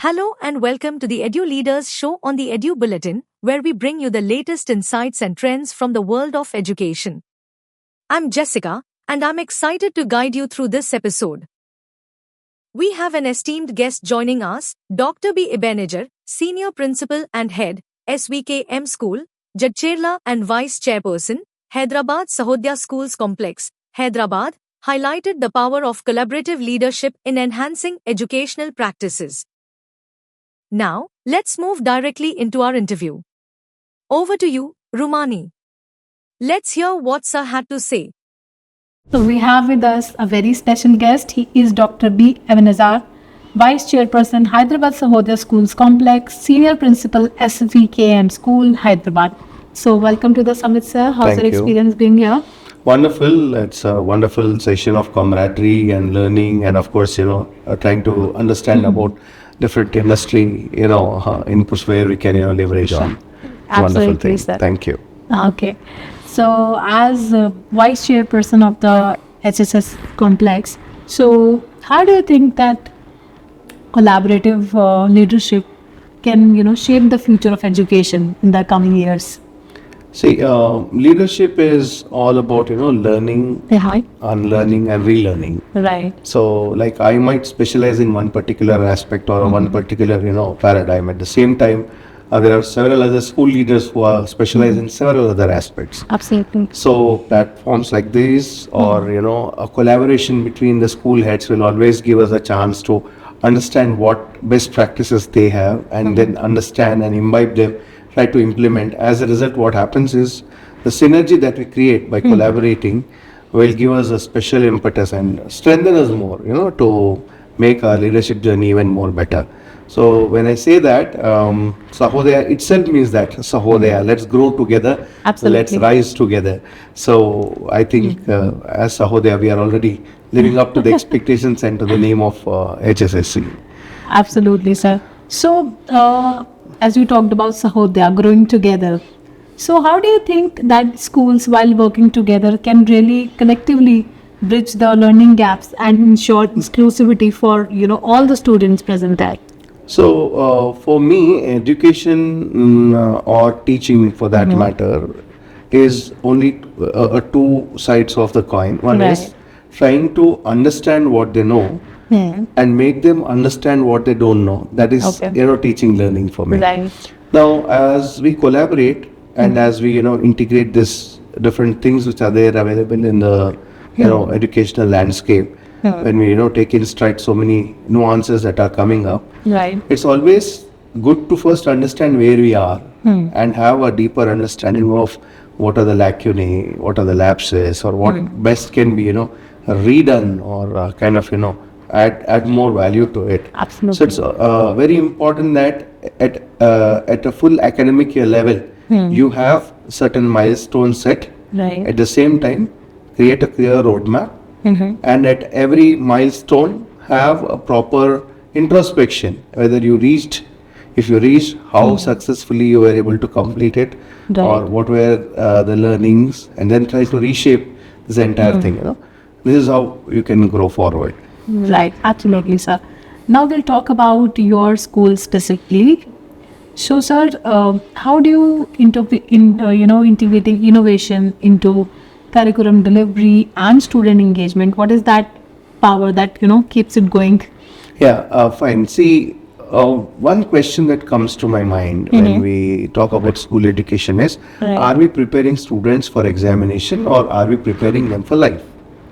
Hello and welcome to the Edu-Leaders Show on the Edu Bulletin, where we bring you the latest insights and trends from the world of education. I'm Jessica, and I'm excited to guide you through this episode. We have an esteemed guest joining us, Dr. B. Ebenezar, Senior Principal and Head, SVKM School, Jadcherla and Vice Chairperson, Hyderabad Sahodaya Schools Complex, Hyderabad, highlighted the power of collaborative leadership in enhancing educational practices. Now, let's move directly into our interview. Over to you, Rumani. Let's hear what Sir had to say. So we have with us a very special guest. He is Dr. B. Ebenezar, Vice Chairperson, Hyderabad Sahodaya Schools Complex, Senior Principal, SVKM School, Hyderabad. So welcome to the summit, sir. How's your experience being here? Wonderful. It's a wonderful session of camaraderie and learning, and of course, trying to understand about different industry, inputs where we can, leverage on. Absolutely, wonderful thing. Sir. Thank you. Okay. So as Vice Chairperson of the HSS Complex, so how do you think that collaborative leadership can, shape the future of education in the coming years? See, leadership is all about, learning, unlearning and relearning. Right. So, like I might specialize in one particular aspect or one particular, paradigm. At the same time, there are several other school leaders who are specialized in several other aspects. Absolutely. So, platforms like this or, a collaboration between the school heads will always give us a chance to understand what best practices they have and then understand and imbibe them, try to implement. As a result, what happens is the synergy that we create by collaborating will give us a special impetus and strengthen us more, to make our leadership journey even more better. So when I say that, Sahodaya itself means that Sahodaya, let's grow together, Absolutely. Let's rise together. So I think as Sahodaya, we are already living up to the expectations and to the name of HSSC. Absolutely, sir. So, as you talked about Sahodaya, growing together. So, how do you think that schools, while working together, can really collectively bridge the learning gaps and ensure inclusivity for, all the students present there? So, for me, education or teaching for that matter is only two sides of the coin. One is trying to understand what they know and make them understand what they don't know. That is, teaching learning for me. Right. Now, as we collaborate and as we, integrate this different things which are there available in the, educational landscape, when we, take in stride so many nuances that are coming up, it's always good to first understand where we are and have a deeper understanding of what are the lacunae, what are the lapses, or what best can be, redone or add more value to it. Absolutely. So it's very important that at a full academic year level, you have certain milestones set. Right. At the same time, create a clear roadmap, and at every milestone, have a proper introspection. Whether you reached, if you reached, how successfully you were able to complete it, or what were the learnings, and then try to reshape this entire thing. This is how you can grow forward. Right, absolutely, sir. Now we'll talk about your school specifically. So, sir, how do you integrating innovation into curriculum delivery and student engagement? What is that power that keeps it going? Yeah, fine. See, one question that comes to my mind when we talk about school education is: are we preparing students for examination or are we preparing them for life?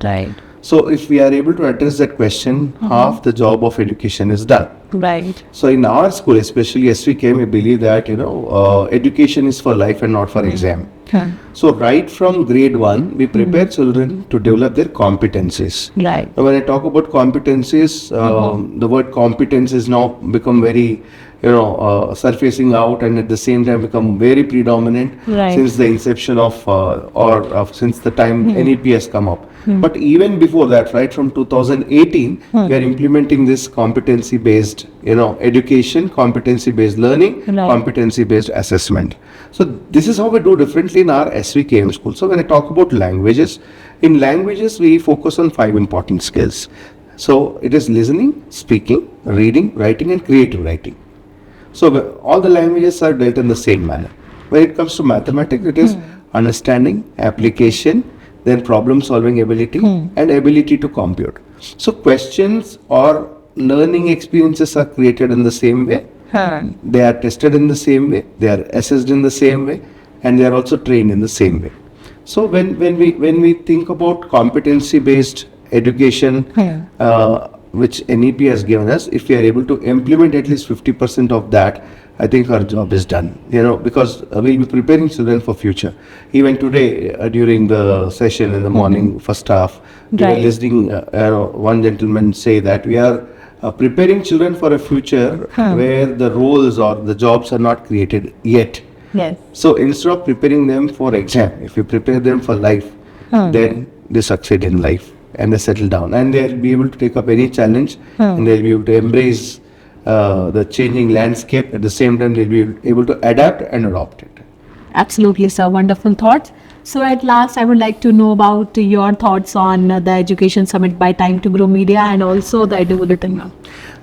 Right. So if we are able to address that question, half the job of education is done. Right. So in our school, especially SVKM, we believe that, education is for life and not for exam. So right from grade 1, we prepare children to develop their competencies. Right. Now, when I talk about competencies, the word competence is now become very, surfacing out and at the same time become very predominant since the inception of, since the time NEP has come up. But even before that, right from 2018, we are implementing this competency-based, education, competency-based learning, competency-based assessment. So this is how we do differently in our SVKM school. So when I talk about languages, in languages we focus on 5 important skills. So it is listening, speaking, reading, writing, and creative writing. So all the languages are dealt in the same manner. When it comes to mathematics, it is understanding, application, then problem solving ability, and ability to compute. So questions or learning experiences are created in the same way. They are tested in the same way. They are assessed in the same way, and they are also trained in the same way. So when we think about competency based education, which NEP has given us, if we are able to implement at least 50% of that, I think our job is done. Because we'll be preparing children for future. Even today, during the session in the morning, first half, we were listening. One gentleman say that we are preparing children for a future where the roles or the jobs are not created yet. Yes. So instead of preparing them for exam, if you prepare them for life, then they succeed in life and they settle down and they'll be able to take up any challenge and they'll be able to embrace the changing landscape. At the same time, they'll be able to adapt and adopt it. Absolutely, sir. Wonderful thoughts. So at last, I would like to know about your thoughts on the Education Summit by Time to Grow Media and also the Edu-Bulletin.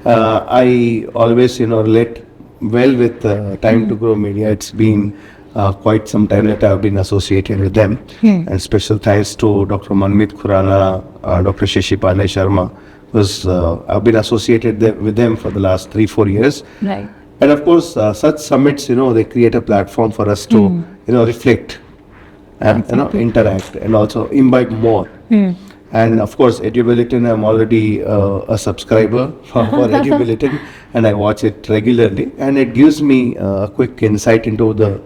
I always, relate well with Time to Grow Media. It's been quite some time that I've been associated with them. And special thanks to Dr. Manmeet Khurana, Dr. Shashi Pandey Sharma, because I've been associated with them for the last 3-4 years. Right. And of course, such summits, they create a platform for us to, reflect and interact and also imbibe more. And of course, Edu-Bulletin, I'm already a subscriber for Edu-Bulletin and I watch it regularly. And it gives me a quick insight into the,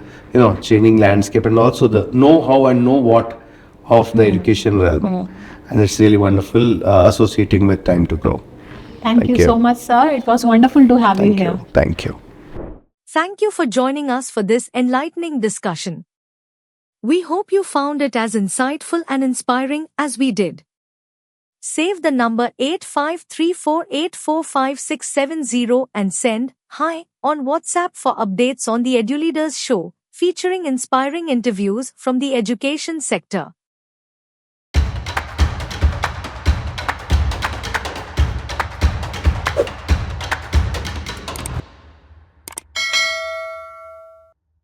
changing landscape and also the know-how and know-what of the education realm. And it's really wonderful associating with Time to Grow. Thank you so much, sir. It was wonderful to have you here. Thank you. Thank you for joining us for this enlightening discussion. We hope you found it as insightful and inspiring as we did. Save the number 8534845670 and send "Hi" on WhatsApp for updates on the Edu-Leaders Show, featuring inspiring interviews from the education sector.